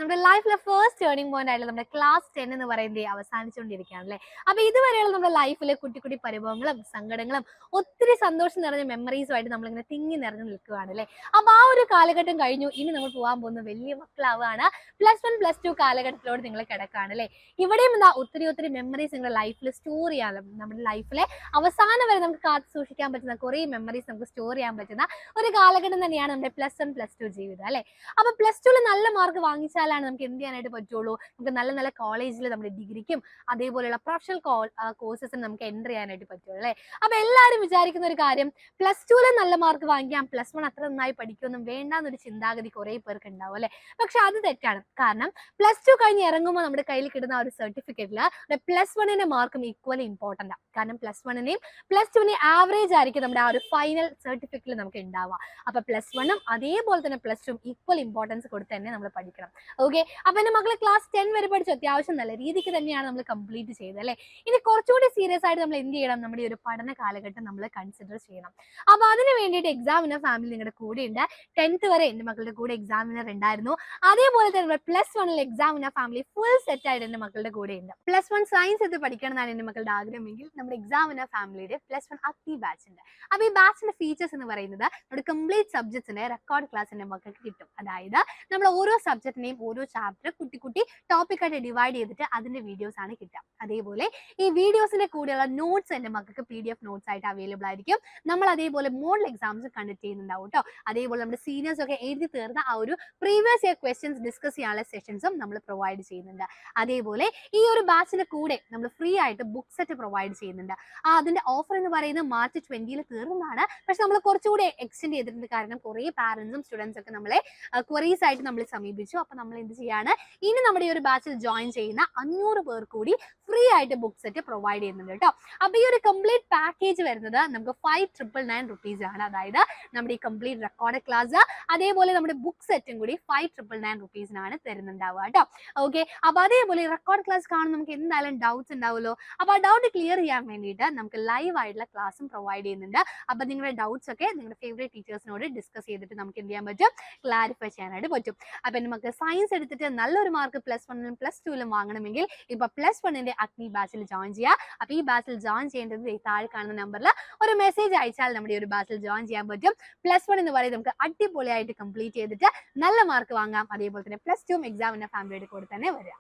നമ്മുടെ ലൈഫിലെ first turning point ആയിട്ടുള്ള നമ്മുടെ ക്ലാസ് 10 എന്ന് പറയുന്നത് അവസാനിച്ചുകൊണ്ടിരിക്കുകയാണ് അല്ലേ. അപ്പൊ ഇതുവരെയുള്ള നമ്മുടെ ലൈഫിലെ കുട്ടി കുട്ടി പരിഭവങ്ങളും സങ്കടങ്ങളും ഒത്തിരി സന്തോഷം നിറഞ്ഞ മെമ്മറീസുമായിട്ട് നമ്മളിങ്ങനെ തിങ്ങി നിറഞ്ഞു നിൽക്കുകയാണ് അല്ലേ. അപ്പൊ ആ ഒരു കാലഘട്ടം കഴിഞ്ഞു. ഇനി നമ്മൾ പോകാൻ പോകുന്ന വലിയ മക്കളാവാണ്. +1 +2 കാലഘട്ടത്തിലോട് നിങ്ങൾ കിടക്കുകയാണ് അല്ലേ. ഇവിടെയും എന്താ ഒത്തിരി ഒത്തിരി മെമ്മറീസ് നിങ്ങളുടെ ലൈഫിൽ സ്റ്റോർ ചെയ്യാൻ, നമ്മുടെ ലൈഫിലെ അവസാനം വരെ നമുക്ക് കാത്തു സൂക്ഷിക്കാൻ പറ്റുന്ന കുറേ മെമ്മറീസ് നമുക്ക് സ്റ്റോർ ചെയ്യാൻ പറ്റുന്ന ഒരു കാലഘട്ടം തന്നെയാണ് നമ്മുടെ +1 +2 ജീവിതം അല്ലേ. അപ്പൊ +2 നല്ല മാർക്ക് വാങ്ങിച്ചാലാണ് നമുക്ക് എന്ത് ചെയ്യാനായിട്ട് പറ്റുള്ളൂ. നമുക്ക് നല്ല നല്ല കോളേജിൽ നമ്മുടെ ഡിഗ്രിക്കും അതേപോലെയുള്ള പ്രൊഫഷണൽ കോഴ്സസിന് നമുക്ക് എൻ്റർ ചെയ്യാനായിട്ട് പറ്റുള്ളൂ അല്ലേ. അപ്പൊ എല്ലാവരും വിചാരിക്കുന്ന ഒരു കാര്യം, +2 നല്ല മാർക്ക് വാങ്ങിക്കാം, +1 അത്ര നന്നായി പഠിക്കൊന്നും വേണ്ടാന്നൊരു ചിന്താഗതി കുറെ പേർക്ക് ഉണ്ടാവും അല്ലെ. പക്ഷെ അത് തെറ്റാണ്. കാരണം +2 കഴിഞ്ഞ് ഇറങ്ങുമ്പോൾ നമ്മുടെ കയ്യിൽ കിട്ടുന്ന ഒരു സർട്ടിഫിക്കറ്റിൽ +1 മാർക്കും ഈക്വലി ഇമ്പോർട്ടൻ്റ് ആണ്. കാരണം +1 +2 ആവറേജ് ആയിരിക്കും നമ്മുടെ ആ ഒരു ഫൈനൽ സർട്ടിഫിക്കറ്റിൽ നമുക്ക് ഉണ്ടാവുക. അപ്പൊ +1 അതേപോലെ തന്നെ +2 ഈക്വൽ ഇമ്പോർട്ടൻസ് കൊടുത്ത് തന്നെ നമ്മൾ പഠിക്കണം. ഓക്കെ, അപ്പൊ എന്റെ മക്കളെ ക്ലാസ് 10 വരെ പഠിച്ചു അത്യാവശ്യം നല്ല രീതിക്ക് തന്നെയാണ് നമ്മൾ കംപ്ലീറ്റ് ചെയ്തത് അല്ലെ. ഇനി കുറച്ചുകൂടി സീരിയസ് ആയിട്ട് നമ്മൾ എന്ത് ചെയ്യണം, നമ്മുടെ ഒരു പഠന കാലഘട്ടം നമ്മൾ കൺസിഡർ ചെയ്യണം. അപ്പൊ അതിന് വേണ്ടിയിട്ട് എക്സാമിനർ ഫാമിലി നിങ്ങളുടെ കൂടെ ഉണ്ട്. 10th വരെ എന്റെ മക്കളുടെ കൂടെ എക്സാമിനർ ഉണ്ടായിരുന്നു. അതേപോലെ തന്നെ +1 എക്സാമിനർ ഫാമിലി ഫുൾ സെറ്റ് ആയിട്ട് എന്റെ മക്കളുടെ കൂടെ ഉണ്ട്. +1 സയൻസ് എടുത്ത് പഠിക്കണം എന്നാണ് എന്റെ മക്കളുടെ ആഗ്രഹമെങ്കിൽ നമ്മുടെ എക്സാമിനർ ഫാമിലിയുടെ +1 അഗ്നി ബാച്ച് ഉണ്ട്. അപ്പൊ ഈ ബാച്ചിന്റെ ഫീച്ചേഴ്സ് എന്ന് പറയുന്നത് നമ്മുടെ കംപ്ലീറ്റ് സബ്ജക്ട്സിന്റെ റെക്കോർഡ് ക്ലാസ് എന്റെ മക്കൾക്ക് കിട്ടും. അതായത് നമ്മൾ ഓരോ സബ്ജക്റ്റിനെയും ഓരോ ചാപ്റ്റർ കുട്ടി കുട്ടി ടോപ്പിക് ആയിട്ട് ഡിവൈഡ് ചെയ്തിട്ട് അതിന്റെ വീഡിയോസ് ആണ് കിട്ടുക. അതേപോലെ ഈ വീഡിയോസിന്റെ കൂടെയുള്ള നോട്ട്സ് എന്റെ മക്കൾക്ക് PDF നോട്ട്സ് ആയിട്ട് അവൈലബിൾ ആയിരിക്കും. നമ്മൾ അതേപോലെ മോഡൽ എക്സാംസ് കണ്ടക്ട് ചെയ്യുന്നുണ്ടാവും കേട്ടോ. അതേപോലെ നമ്മുടെ സീനിയേഴ്സ് ഒക്കെ എഴുതി തീർന്ന ആ ഒരു പ്രീവിയസ് ഇയർ ക്വസ്റ്റ്യൻസ് ഡിസ്കസ് ചെയ്യാനുള്ള സെഷൻസും നമ്മൾ പ്രൊവൈഡ് ചെയ്യുന്നുണ്ട്. അതേപോലെ ഈ ഒരു ബാച്ചിന്റെ കൂടെ നമ്മൾ ഫ്രീ ആയിട്ട് ബുക്ക് സെറ്റ് പ്രൊവൈഡ് ചെയ്യുന്നുണ്ട്. അതിന്റെ ഓഫർ എന്ന് പറയുന്നത് മാർച്ച് 20 തീർന്നതാണ്. പക്ഷെ നമ്മൾ കുറച്ചുകൂടി എക്സ്റ്റെൻഡ് ചെയ്തിട്ടുണ്ട്. കാരണം കുറേ പാരന്റ്സും സ്റ്റുഡൻസ് ഒക്കെ നമ്മളെ ക്വറീസ് ആയിട്ട് നമ്മൾ സമീപിച്ചു. അപ്പൊ നമ്മൾ എന്ത് ചെയ്യാണ്, ഇനി നമ്മുടെ ഈ ഒരു ബാച്ചിൽ ജോയിൻ ചെയ്യുന്ന 500 പേർ കൂടി ഫ്രീ ആയിട്ട് ബുക്ക് സെറ്റ് പ്രൊവൈഡ് ചെയ്യുന്നുണ്ട് കേട്ടോ. അപ്പൊ ഈ ഒരു കംപ്ലീറ്റ് പാക്കേജ് വരുന്നത് നമുക്ക് 5,999 റുപ്പീസ് ആണ്. അതായത് നമ്മുടെ ഈ കംപ്ലീറ്റ് റെക്കോർഡ് ക്ലാസ് അതേപോലെ നമ്മുടെ ബുക്ക് സെറ്റും കൂടി 5,999 റുപ്പീസിനാണ് തരുന്നുണ്ടാവുക കേട്ടോ. ഓക്കെ, അപ്പൊ അതേപോലെ റെക്കോർഡ് ക്ലാസ് കാണുമ്പോൾ നമുക്ക് എന്തായാലും ഡൗട്ട്സ് ഉണ്ടാവുമല്ലോ. അപ്പൊ ആ ഡൗട്ട് ക്ലിയർ ചെയ്യാൻ വേണ്ടിയിട്ട് നമുക്ക് ലൈവ് ആയിട്ടുള്ള ക്ലാസ്സും പ്രൊവൈഡ് ചെയ്യുന്നുണ്ട്. അപ്പൊ നിങ്ങളുടെ ഡൗട്ട്സ് ഒക്കെ നിങ്ങളുടെ ഫേവറേറ്റ് ടീച്ചേഴ്സിനോട് ഡിസ്കസ് ചെയ്തിട്ട് നമുക്ക് എന്ത് ചെയ്യാൻ പറ്റും, ക്ലാരിഫൈ ചെയ്യാനായിട്ട് പറ്റും. അപ്പൊ നമുക്ക് സയൻസ് എടുത്തിട്ട് നല്ലൊരു മാർക്ക് +1 +2 വാങ്ങണമെങ്കിൽ ഇപ്പൊ +1 അഗ്നി ബാച്ചിൽ ജോയിൻ ചെയ്യുക. അപ്പൊ ഈ ബാച്ചിൽ ജോയിൻ ചെയ്യേണ്ടത് താഴെ കാണുന്ന നമ്പറിൽ ഒരു മെസ്സേജ് അയച്ചാൽ നമ്മുടെ ഒരു ബാച്ചിൽ ജോയിൻ ചെയ്യാൻ പറ്റും. +1 എന്ന് പറയുന്നത് നമുക്ക് അടിപൊളിയായിട്ട് കംപ്ലീറ്റ് ചെയ്തിട്ട് നല്ല മാർക്ക് വാങ്ങാം. അതേപോലെ തന്നെ +2 എക്സാമിന്റെ ഫാമിലിയുടെ കൂടെ തന്നെ വരിക.